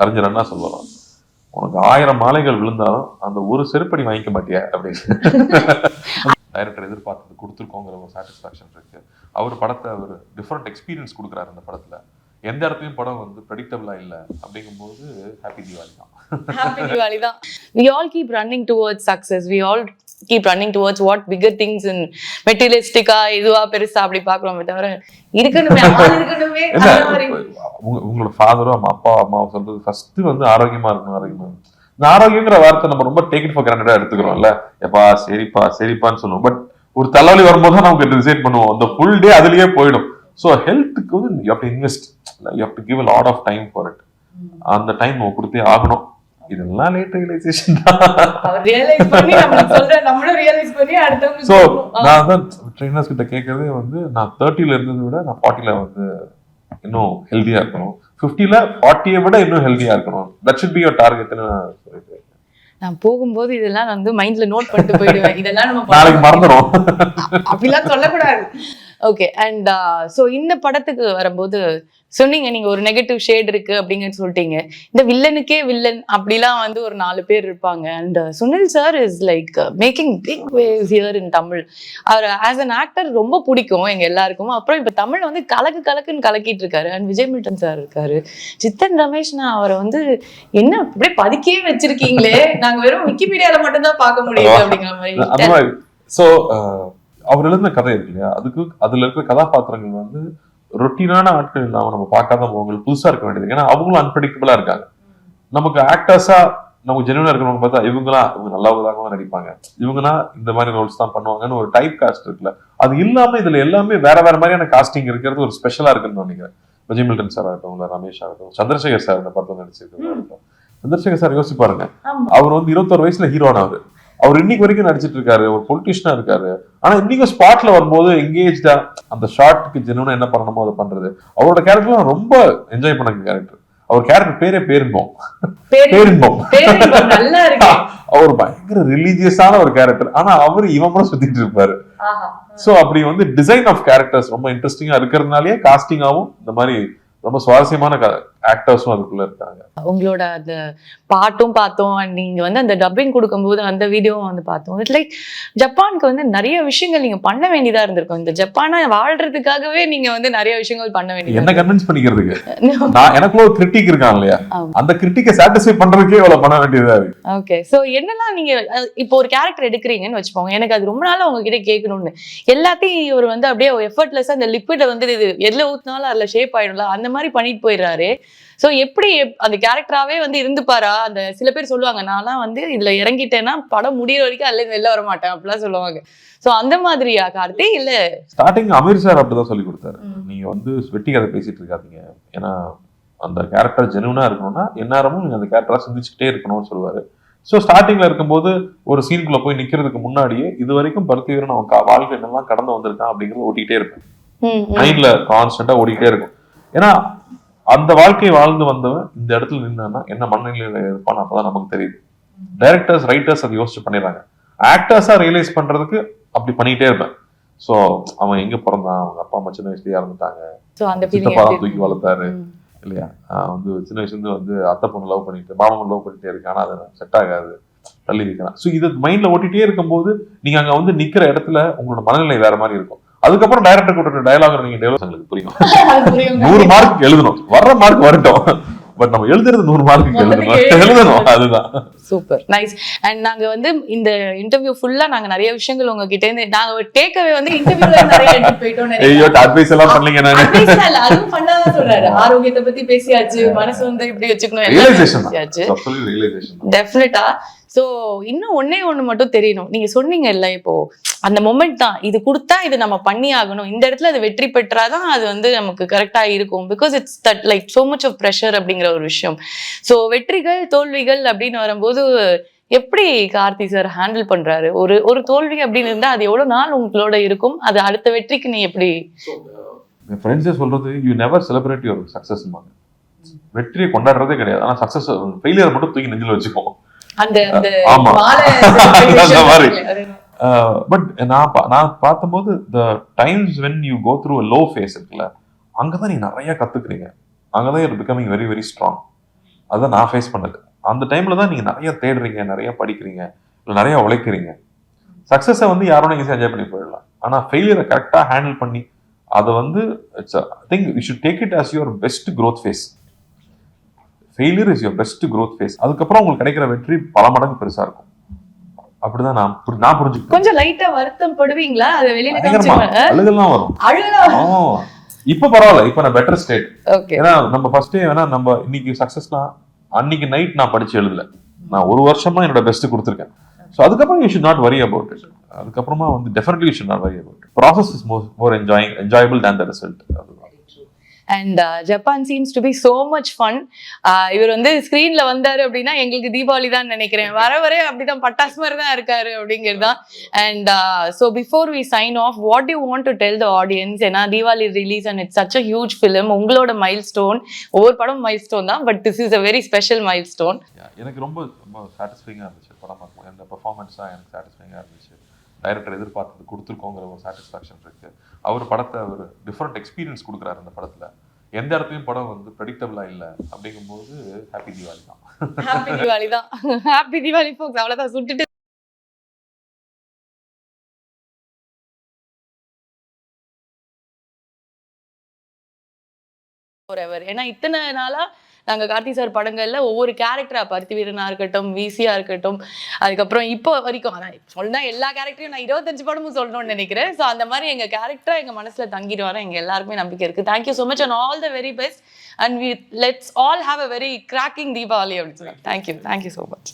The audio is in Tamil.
அறிஞர் என்ன சொல்லுவாராம், உனக்கு 1000 மாலைகள் விழுந்தாலும் அந்த ஒரு செருப்படி வாங்கிக்க மாட்டியா அப்படின்னு. டைரக்டர் எதிர்பார்த்தது கொடுத்துருக்கோங்கிற ஒரு சாட்டிஸ்ஃபேக்ஷன் இருக்கு. அவர் படத்தை ஒரு டிஃப்ரெண்ட் எக்ஸ்பீரியன்ஸ் கொடுக்குறாரு அந்த படத்துல. எந்த இடத்துலயும் படம் வந்து ப்ரெடிக்டபிளா இல்ல அப்படிங்கும்போது ஹாப்பி தீபாவளி தான். Happy Diwali தான். We all keep running towards success. We all keep running towards what bigger things in materialistic இதுவா பெருசா அப்படி பாக்குறோமே தவிர இருக்கணுமே ஆள் இருக்கணுமே அந்த மாதிரி. உங்களோட ஃபாதரோ அப்பா அம்மா சொல்றது ஃபர்ஸ்ட் வந்து ஆரோக்கியமா இருக்கணும். இந்த ஆரோக்கியங்கிற வார்த்தை நம்ம ரொம்ப டேக் இட் ஃபார் கிராண்டடா எடுத்துக்கிறோம்ல. எப்பா சரிப்பான்னு சொல்லுவோம். பட் ஒரு தலைவலி வரும்போது நமக்கு டிசைட் பண்ணுவோம். அந்த ஃபுல் டே அதுலயே போயிடும். ஸோ ஹெல்த்துக்கு வந்து you have to invest, you have to give a lot of time for it. அந்த டைம் நம்ம கொடுத்தே ஆகணும். இதெல்லாம் லேட் ரியலைசேஷன் தான். அவர் ரியலைஸ் பண்ணி நமக்கு சொல்ற நம்மளும் ரியலைஸ் பண்ணி அடுத்தவங்க. சோ நான் தான் ட்ரெயினர்ஸ் கிட்ட கேக்குறதே வந்து நான் 30ல இருந்ததை விட நான் 40ல வந்து இன்னும் ஹெல்தியா இருக்கணும், 50ல 40யை விட இன்னும் ஹெல்தியா இருக்கணும். தட் ஷுட் பி யுவர் டார்கெட்னு சொல்லிட்டு நான் போகும்போது இதெல்லாம் வந்து மைண்ட்ல நோட் பண்ணிட்டு போயிடுவேன். இதெல்லாம் நம்ம நாளைக்கு மறந்துடும் அப்படிலாம் சொல்லக்கூடாது. ஓகே. அண்ட் ஸோ இந்த படத்துக்கு வரும்போது சொன்னீங்க நீங்க ஒரு நெகட்டிவ் ஷேட் இருக்கு அப்படிங்கன்னு சொல்லிட்டீங்க. இந்த வில்லனுக்கே வில்லன் அப்படிலாம் வந்து ஒரு 4 பேர் இருப்பாங்க. And Sunil sir is like making big waves here in Tamil. அவர் ஆஸ் அன் ஆக்டர் ரொம்ப பிடிக்கும் எங்க எல்லாருக்கும். அப்புறம் இப்ப தமிழ் வந்து கலக்குன்னு கலக்கிட்டு இருக்காரு. அண்ட் விஜய் மில்டன் சார் இருக்காரு. சித்தன் ரமேஷ்னா அவரை வந்து என்ன அப்படியே பதுக்கியே வச்சிருக்கீங்களே, நாங்க வெறும் விக்கிபீடியால மட்டும் தான் பார்க்க முடியுது அப்படிங்கிற மாதிரி. ஸோ அவர் எழுதின கதை இருக்கு இல்லையா, அதுக்கு அதுல இருக்கிற கதாபாத்திரங்கள் வந்து ரொட்டீனான ஆட்கள் இல்லாம நம்ம பார்க்காத அவங்களுக்கு புதுசா இருக்க வேண்டியது. ஏன்னா அவங்களும் அன்பிரடிக்டபிளா இருக்காங்க. நமக்கு ஆக்டர்ஸா நமக்கு ஜெனுவனா இருக்கிறவங்க பார்த்தா இவங்க நல்லாவதாக நடிப்பாங்க, இவங்கன்னா இந்த மாதிரி ரோல்ஸ் தான் பண்ணுவாங்கன்னு ஒரு டைப் காஸ்ட் இருக்குல்ல. அது இல்லாம இதுல எல்லாமே வேற மாதிரியான காஸ்டிங் இருக்கிறது ஒரு ஸ்பெஷலா இருக்குன்னு நினைக்கிறேன். விஜய் மில்டன் சார் ஆகட்டும், ரமேஷ் ஆகட்டும், சந்திரசேகர் சார் இந்த படத்தை நடிச்சிருக்காரு. சந்திரசேகர் சார் யோசிச்சு பாருங்க, அவர் வந்து 21 வயசுல ஹீரோனாரு. அவர் இன்னைக்கு வரைக்கும் நடிச்சிட்டு இருக்காரு, ஒரு பொலிட்டிஷியனா இருக்காரு. ஆனா இன்னைக்கு ஸ்பாட்ல வரும்போது எங்கேஜ்டா அந்த ஷார்ட்க்கு ஜெனுவனா என்ன பண்ணணுமோ அதை பண்றது. அவரோட கேரக்டர்லாம் ரொம்ப என்ஜாய் பண்ண கேரக்டர். அவர் கேரக்டர் பேரே பேரின்பம். அவர் பயங்கர ரிலீஜியஸான ஒரு கேரக்டர். ஆனா அவரு இவன் கூட சுத்திட்டு இருப்பாரு. சோ அப்படி வந்து டிசைன் ஆஃப் கேரக்டர்ஸ் ரொம்ப இன்ட்ரெஸ்டிங்கா இருக்கிறதுனாலயே காஸ்டிங்காவும் இந்த மாதிரி ரொம்ப சுவாரஸ்யமான ஆக்டர்ஸும் அதுக்குள்ள இருக்காங்க. உங்களோட அந்த பாட்டும் பார்த்தோம், அண்ட் நீங்க வந்து அந்த டப்பிங் கொடுக்கும்போது அந்த வீடியோவும் வந்து பார்த்தோம். இட்ஸ் லைக் ஜப்பானுக்கு வந்து நிறைய விஷயங்கள் நீங்க பண்ண வேண்டியதா இருந்திருக்கும். இந்த ஜப்பானை வாழ்றதுக்காகவே நீங்க வந்து நிறைய விஷயங்கள் பண்ண வேண்டியது. என்ன கன்வின்ஸ் பண்ணிக்கிறதுக்கு நான் எனக்குள்ள ஒரு கிரிட்டிக் இருக்கான் இல்லையா, அந்த கிரிட்டிக்கை சாட்டிஸ்ஃபை பண்றதுக்கே இவ்வளவு பண்ண வேண்டியதா இருக்கு. ஓகே. சோ என்னெல்லாம் நீங்க இப்போ ஒரு கேரக்டர் எடுக்கிறீங்கன்னு வச்சுப்போங்க, எனக்கு அது ரொம்ப நாள் உங்ககிட்ட கேட்கணும்னு. எல்லாத்தையும் இவர் வந்து அப்படியே எஃபர்ட்லெஸ்ஸா அந்த லிக்விட வந்து இது எதுல ஊத்தினாலும் அதுல ஷேப் ஆயிடும்ல, அந்த மாதிரி பண்ணிட்டு போயிடுறாரு. சோ எப்படி அந்த கேரக்டராவே வந்து இருந்துப்பாரா? அந்த சில பேர் சொல்லுவாங்க, நான்லாம் வந்து இதுல இறங்கிட்டேன்னா படம் முடியற வரைக்கும் அதுல வெளில வர மாட்டேன் அப்படிலாம் சொல்லுவாங்க. சோ அந்த மாதிரியா கார்த்தி? இல்ல ஸ்டார்டிங் அமீர் சார் அப்படிதான் சொல்லி கொடுத்தாரு, நீங்க வந்து வெட்டி கதை பேசிட்டு இருக்காதீங்க, ஏன்னா அந்த கேரக்டர் ஜெனுவனா இருக்கணும்னா எந்நேரமும் நீங்க அந்த கேரக்டரா சிந்திச்சுட்டே இருக்கணும்னு சொல்லுவாரு. ஸோ ஸ்டார்டிங்ல இருக்கும்போது ஒரு சீனுக்குள்ள போய் நிக்கிறதுக்கு முன்னாடியே இது வரைக்கும் பருத்திவீரன் அவன் வாழ்க்கை என்னெல்லாம் கடந்து வந்திருக்கான் அப்படிங்கிறது ஓட்டிகிட்டே இருக்கும், மைண்ட்ல கான்ஸ்டன்டா ஓடிக்கிட்டே இருக்கும். ஏன்னா அந்த வாழ்க்கையை வாழ்ந்து வந்தவன் இந்த இடத்துல நின்னா என்ன மனநிலையில இருப்பான்னு அப்பதான் நமக்கு தெரியுது. டைரக்டர்ஸ் ரைட்டர்ஸ் அதை யோசிச்சு பண்ணிடுறாங்க. ஆக்டர்ஸா ரியலைஸ் பண்றதுக்கு அப்படி பண்ணிட்டே இருப்பேன். சோ அவன் எங்க பிறந்தான், அவங்க அப்பா அம்மா சின்ன வயசுலயே இறந்துட்டாங்க, சித்தப்பா தூக்கி வளர்த்தாரு இல்லையா, வந்து சின்ன வயசுல இருந்து வந்து அத்தை பொண்ணு லவ் பண்ணிட்டு மாமன் லவ் பண்ணிட்டே இருக்கு, ஆனா அது செட் ஆகாது, தள்ளி வைக்கலாம். ஸோ இது மைண்ட்ல ஓட்டிட்டே இருக்கும்போது நீங்க அங்க வந்து நிக்கிற இடத்துல உங்களோட மனநிலை வேற மாதிரி இருக்கும். அதுக்கப்புறம் டைரக்டர் கொடுத்த டயலாக் நீங்க டெவலப் புரியும். 100 மார்க் எழுதணும், வர்ற மார்க் வரட்டும், பட் நம்ம எழுதுறது 100 மார்க்கு எழுதணும். அதுதான் சூப்பர் நைஸ். அண்ட் நாங்க வந்து இந்த இன்டர்வியூ ஃபுல்லா நாங்க நிறைய விஷயங்கள் உங்ககிட்ட இருந்து நாங்க டேக்அவே வந்து இன்டர்வியூல நிறைய எடுத்து போயிட்டோம். ஐயோ அட்வைஸ் எல்லாம் பண்ணீங்க, நான் அட்வைஸ் இல்ல அதுவும் பண்ணாத சொல்றாரு. ஆரோக்கியத்தை பத்தி பேசியாச்சு, மனசு வந்து இப்படி வச்சுக்கணும், ரியலைசேஷன் டெஃபினட்டா. சோ இன்னும் ஒண்ணு மட்டும் தெரியணும். நீங்க சொன்னீங்க இல்ல, இப்போ அந்த மொமெண்ட் தான் இது கொடுத்தா இது நம்ம பண்ணி ஆகணும், இந்த இடத்துல அது வெற்றி பெற்றாதான் அது வந்து நமக்கு கரெக்டா இருக்கும். Because it's that like so much of pressure அப்படிங்கிற ஒரு விஷயம். சோ வெற்றிகள் தோல்விகள் அப்படின்னு வரும்போது எப்படி கார்த்தி சார் ஹேண்டில் பண்றாரு? ஒரு தோல்வி அப்படின்னு இருந்தா அது எவ்வளவு நாள் உங்களோட இருக்கும், அது அடுத்த வெற்றிக்கு நீ எப்படி? என் ஃப்ரெண்ட்ஸே சொல்றது, you never celebrate your success. வெற்றியை கொண்டாடுறதே கிடையாது, ஆனா சக்சஸ் ஃபெயிலியர் மட்டும் தூக்கி நெஞ்சில வச்சுப்போம். பட் நான் பார்த்தபோது the times when you go through a low phase இருக்குல்ல, அங்கதான் நீ நிறைய கத்துக்கிறீங்க, அங்கதான் you're becoming very very strong. அதான் நான் ஃபேஸ் பண்ணது. அந்த டைம்ல தான் நீங்க நிறைய தேடுறீங்க, நிறைய படிக்கிறீங்க, இல்லை நிறைய உழைக்கிறீங்க. சக்ஸஸை வந்து யாரும் நீங்க என்ஜாய் பண்ணி போயிடலாம். ஆனா ஃபெயிலியரை கரெக்டாக ஹேண்டில் பண்ணி அதை வந்து it's I think you should take it as your best growth phase. Failure is your best growth phase. அதுக்கப்புறம் உங்களுக்கு கிடைக்கிற வெற்றி பல மடங்கு பெருசா இருக்கும். அப்படிதான் நான் புரிஞ்சுக்கிட்டேன். கொஞ்சம் லைட்டா வருத்தம் படுவீங்களா? அது வெளியில அழுகெல்லாம் வரும். இப்ப பரவாயில்ல, இப்ப நான் பெட்டர் ஸ்டேட். ஏன்னா நம்ம ஃபர்ஸ்டே வேணா நம்ம இன்னைக்கு சக்சஸ்னா அன்னைக்கு நைட் நான் படிச்சு எழுதல, நான் ஒரு வருஷமா என்னோட பெஸ்ட் கொடுத்துருக்கேன். ஸோ அதுக்கப்புறம் you should not worry about it. அதுக்கப்புறமா வந்து definitely you should not worry about it. Process is more enjoyable than the result. And Japan seems to be so much fun. இவர் வந்து ஸ்க்ரீன்ல வந்தாரு அப்படின்னா எங்களுக்கு தீபாவளி தான் நினைக்கிறேன். வர அப்படிதான் பட்டாசு மாதிரி தான் இருக்காரு அப்படிங்கிறது தான். And so before we sign off, what you want to tell the audience? ஏன்னா Deepavali release and it's such a huge film. உங்களோட மைல் ஸ்டோன், ஒவ்வொரு படம் மைல் ஸ்டோன் தான், but this is a very special milestone. எனக்கு ரொம்ப ரொம்ப சாட்டிஸ்ஃபைங்காக இருந்துச்சு படம் பார்க்கும். இந்த பெர்ஃபார்மன்ஸ் தான் எனக்கு சாட்டிஸ்ஃபைங்காக இருந்துச்சு. டைரக்டர் எதிர்பார்த்தது கொடுத்துருக்கோங்கிற ஒரு சாட்டிஸ்ஃபேக்ஷன் இருக்கு. அவர் படத்தை ஒரு டிஃப்ரெண்ட் எக்ஸ்பீரியன்ஸ் கொடுக்குறாரு அந்த படத்துல. எந்த இடத்துலையும் படம் வந்து ப்ரெடிக்டபிளா இல்லை அப்படிங்கும்போது ஹாப்பி தீபாவளி தான். ஹாப்பி தீபாவளி தான். ஹாப்பி தீபாவளி ஃபோக்ஸ். அவ்வளோதான், சுட்டுட்டு ஏன்னா இத்தனை நாளா நாங்க கார்த்தி சார் படங்கள்ல ஒவ்வொரு கேரக்டரா, பருத்தி வீரனா இருக்கட்டும், விசியா இருக்கட்டும், அதுக்கப்புறம் இப்போ வரைக்கும் சொன்னா எல்லா கேரக்டரையும் நான் 25 படமும் சொல்லணும்னு நினைக்கிறேன். ஸோ அந்த மாதிரி எங்க கேரக்டரா எங்க மனசுல தங்கிடுவாரு. எங்க எல்லாருக்குமே நம்பிக்கை இருக்கு. Thank you so much and all the very best. And let's all have a very cracking Deepavali அப்படின்னு சொல்லி. Thank you so much.